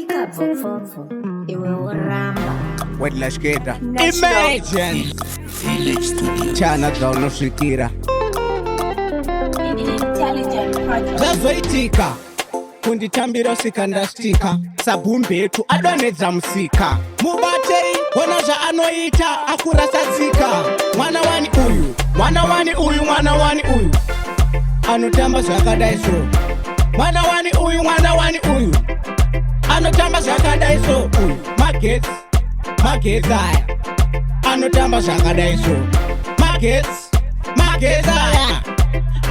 ikabvopfobvo iwe woramba wedlashkeda imagine chana dzaunosvikira zvazoitika kunditambira usikandastika sabhumbetu adonedza musika mubatei ona zvaanoita akurasadzika mwana wani uyu mwana wani uyu mwana wani uyu anotamba zvakadai so mwana wani uyu mwana wani uyu anotamba zvakadai so uyu magetsi aya anotamba zvakadai so magetsi aya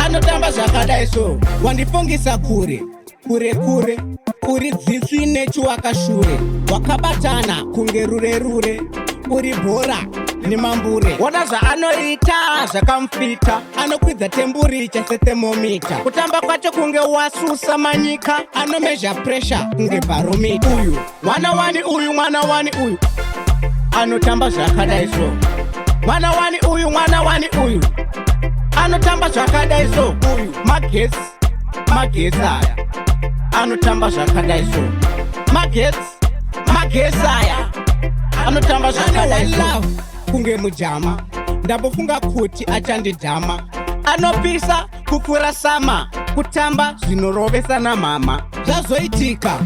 anotamba zvakadai so wandifungisa kure uri dziswi nechiwakashure wakabatana kunge rure uri bhora nemambure ona zvaanoita zvakamufita anokwidza temburicha setemomita kutamba kwacho kunge wasusa manyika anomezha presha kunge bharomita uyu mwana wani uyu mwana wani uyu anotamba zvakadai so mwana wani uyu mwana wani uyu anotamba zvakadai so uyu magetsi aya anotamba zvakadai so magetsi aya anotamba zvakadai so kunge mujama ndambofunga kuti achandidhama anopisa kupfuura sama kutamba zvinorovesana mama zvazoitika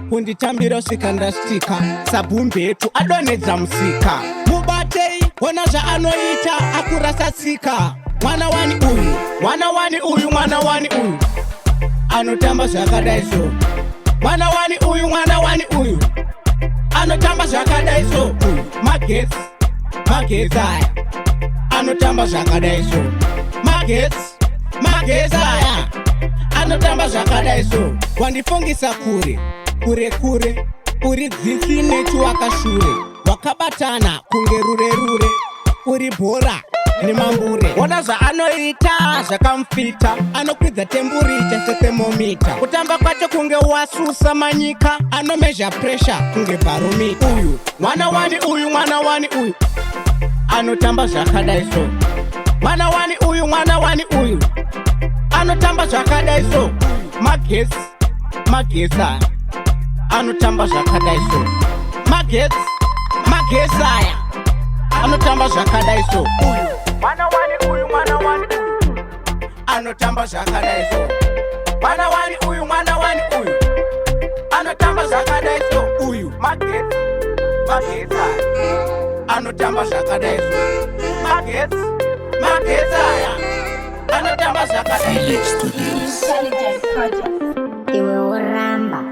kunditambira usikandastika sabhumbetu adonedza musika mubatei ona zvaanoita akurasatsika mwana wani uyu mwana wani uyu mwana wani uyu anotamba zvakadai so mwana wani uyu mwana wani uyu anotamba zvakadai so uyu magetsi aya anotamba zvakadai so magetsi aya anotamba zvakadai so wandifungisa kure uri dziswi nechiwakashure wakabatana kunge rure uri bhora nemambure ona zvaanoita zvakamufita anokwidza temburicha setemomita kutamba kwacho kunge wasusa manyika anomezha presha kunge bharomita uyu mwana wani uyu mwana wani uyu anotamba zvakadai so mwana wani uyu mwana wani uyu anotamba zvakadai so magetsi aya anotamba zvakadai so magetsi aya anotamba zvakadai so uyu mwana wani uyu mwana wani uyu anotamba zvakadai so mwana wani uyu mwana wani uyu anotamba zvakadai so uyu magetsi aya anotamba zvakadai so magetsi aya anotamba zvakadai so iwe woramba